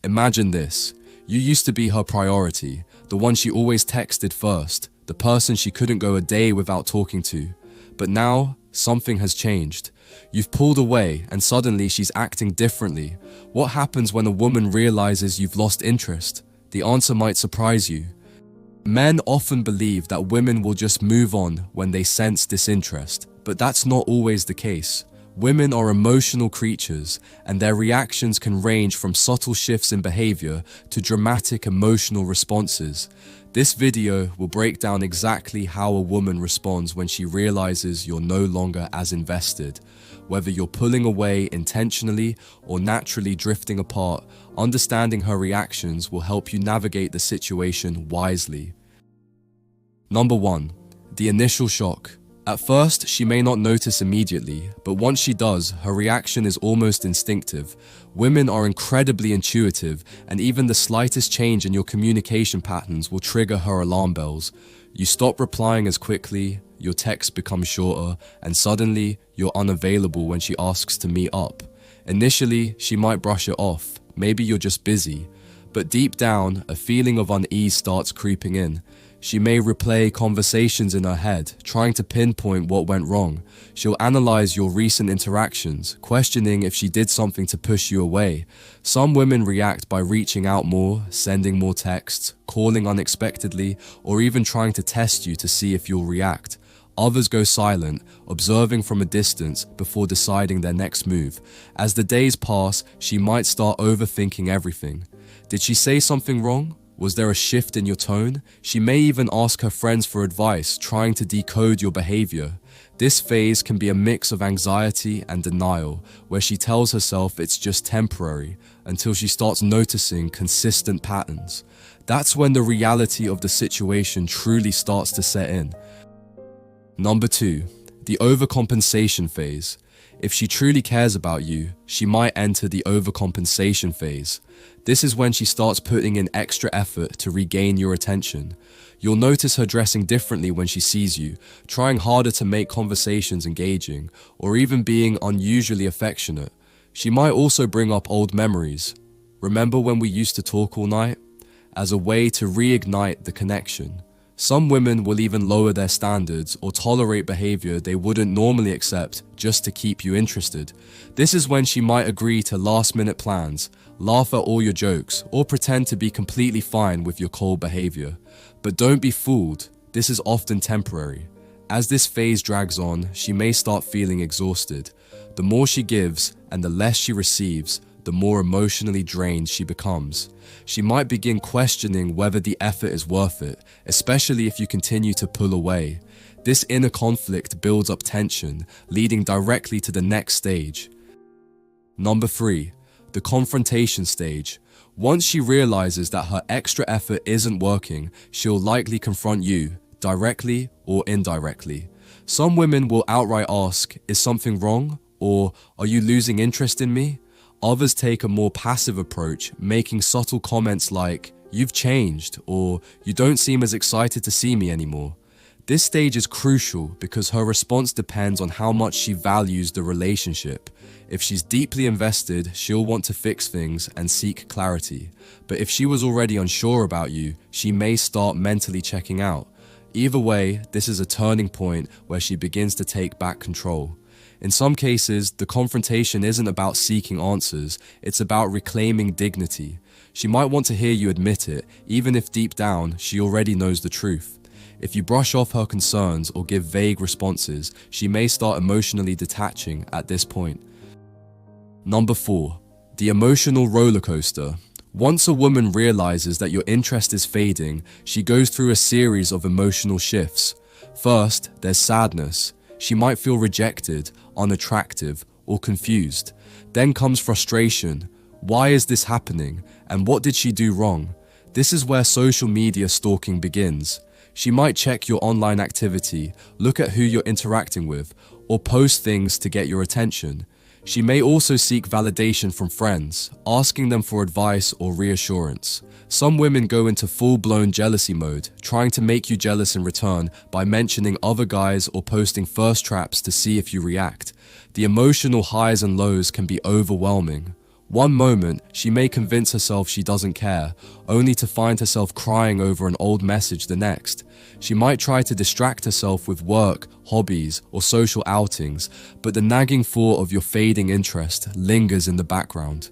Imagine this. You used to be her priority, the one she always texted first, the person she couldn't go a day without talking to. But now, something has changed. You've pulled away and suddenly she's acting differently. What happens when a woman realizes you've lost interest? The answer might surprise you. Men often believe that women will just move on when they sense disinterest, but that's not always the case. Women are emotional creatures, and their reactions can range from subtle shifts in behavior to dramatic emotional responses. This video will break down exactly how a woman responds when she realizes you're no longer as invested. Whether you're pulling away intentionally or naturally drifting apart, understanding her reactions will help you navigate the situation wisely. Number 1. The initial shock. At first, she may not notice immediately, but once she does, her reaction is almost instinctive. Women are incredibly intuitive, and even the slightest change in your communication patterns will trigger her alarm bells. You stop replying as quickly, your texts become shorter, and suddenly, you're unavailable when she asks to meet up. Initially, she might brush it off, maybe you're just busy. But deep down, a feeling of unease starts creeping in. She may replay conversations in her head, trying to pinpoint what went wrong. She'll analyze your recent interactions, questioning if she did something to push you away. Some women react by reaching out more, sending more texts, calling unexpectedly, or even trying to test you to see if you'll react. Others go silent, observing from a distance before deciding their next move. As the days pass, she might start overthinking everything. Did she say something wrong? Was there a shift in your tone? She may even ask her friends for advice, trying to decode your behavior. This phase can be a mix of anxiety and denial, where she tells herself it's just temporary, until she starts noticing consistent patterns. That's when the reality of the situation truly starts to set in. Number 2. The overcompensation phase. If she truly cares about you, she might enter the overcompensation phase. This is when she starts putting in extra effort to regain your attention. You'll notice her dressing differently when she sees you, trying harder to make conversations engaging, or even being unusually affectionate. She might also bring up old memories. Remember when we used to talk all night? As a way to reignite the connection. Some women will even lower their standards or tolerate behavior they wouldn't normally accept just to keep you interested. This is when she might agree to last-minute plans, laugh at all your jokes, or pretend to be completely fine with your cold behavior. But don't be fooled, this is often temporary. As this phase drags on, she may start feeling exhausted. The more she gives and the less she receives, the more emotionally drained she becomes. She might begin questioning whether the effort is worth it, especially if you continue to pull away. This inner conflict builds up tension, leading directly to the next stage. Number 3. The confrontation stage. Once she realizes that her extra effort isn't working, she'll likely confront you, directly or indirectly. Some women will outright ask, "Is something wrong?" or "Are you losing interest in me?" Others take a more passive approach, making subtle comments like, "You've changed," or "You don't seem as excited to see me anymore." This stage is crucial because her response depends on how much she values the relationship. If she's deeply invested, she'll want to fix things and seek clarity. But if she was already unsure about you, she may start mentally checking out. Either way, this is a turning point where she begins to take back control. In some cases, the confrontation isn't about seeking answers, it's about reclaiming dignity. She might want to hear you admit it, even if deep down, she already knows the truth. If you brush off her concerns or give vague responses, she may start emotionally detaching at this point. Number 4. The emotional roller coaster. Once a woman realizes that your interest is fading, she goes through a series of emotional shifts. First, there's sadness. She might feel rejected, unattractive, or confused. Then comes frustration. Why is this happening? And what did she do wrong? This is where social media stalking begins. She might check your online activity, look at who you're interacting with, or post things to get your attention. She may also seek validation from friends, asking them for advice or reassurance. Some women go into full-blown jealousy mode, trying to make you jealous in return by mentioning other guys or posting thirst traps to see if you react. The emotional highs and lows can be overwhelming. One moment, she may convince herself she doesn't care, only to find herself crying over an old message the next. She might try to distract herself with work, hobbies, or social outings, but the nagging thought of your fading interest lingers in the background.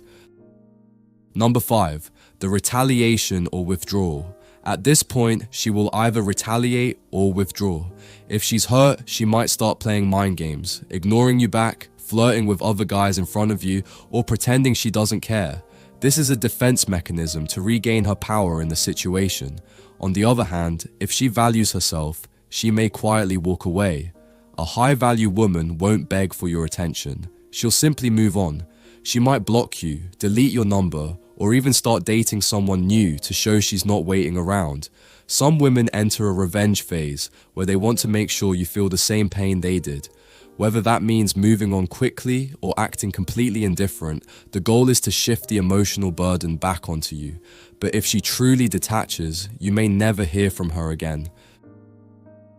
Number 5, the retaliation or withdrawal. At this point, she will either retaliate or withdraw. If she's hurt, she might start playing mind games, ignoring you back, flirting with other guys in front of you, or pretending she doesn't care. This is a defense mechanism to regain her power in the situation. On the other hand, if she values herself, she may quietly walk away. A high-value woman won't beg for your attention. She'll simply move on. She might block you, delete your number, or even start dating someone new to show she's not waiting around. Some women enter a revenge phase where they want to make sure you feel the same pain they did. Whether that means moving on quickly or acting completely indifferent, the goal is to shift the emotional burden back onto you. But if she truly detaches, you may never hear from her again.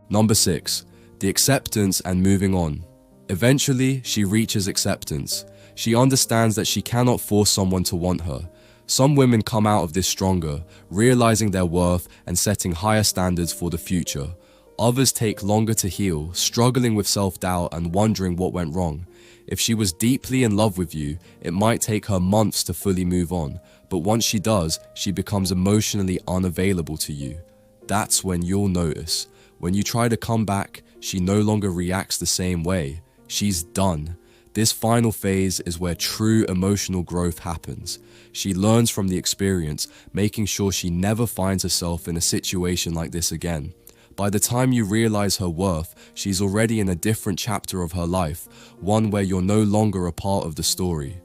Number 6, the acceptance and moving on. Eventually, she reaches acceptance. She understands that she cannot force someone to want her. Some women come out of this stronger, realizing their worth and setting higher standards for the future. Others take longer to heal, struggling with self-doubt and wondering what went wrong. If she was deeply in love with you, it might take her months to fully move on, but once she does, she becomes emotionally unavailable to you. That's when you'll notice. When you try to come back, she no longer reacts the same way. She's done. This final phase is where true emotional growth happens. She learns from the experience, making sure she never finds herself in a situation like this again. By the time you realize her worth, she's already in a different chapter of her life, one where you're no longer a part of the story.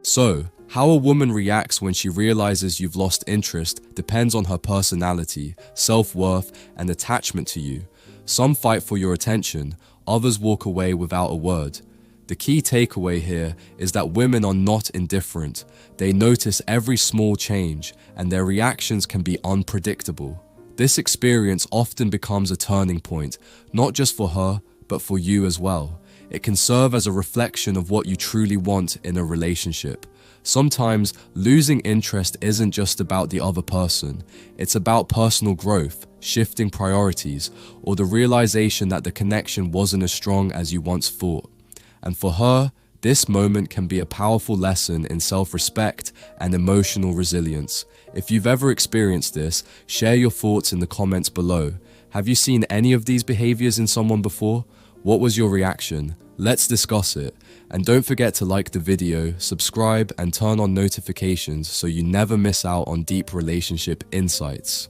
So, how a woman reacts when she realizes you've lost interest depends on her personality, self-worth, and attachment to you. Some fight for your attention, others walk away without a word. The key takeaway here is that women are not indifferent. They notice every small change, and their reactions can be unpredictable. This experience often becomes a turning point, not just for her, but for you as well. It can serve as a reflection of what you truly want in a relationship. Sometimes, losing interest isn't just about the other person. It's about personal growth, shifting priorities, or the realization that the connection wasn't as strong as you once thought. And for her, this moment can be a powerful lesson in self-respect and emotional resilience. If you've ever experienced this, share your thoughts in the comments below. Have you seen any of these behaviors in someone before? What was your reaction? Let's discuss it. And don't forget to like the video, subscribe, and turn on notifications so you never miss out on deep relationship insights.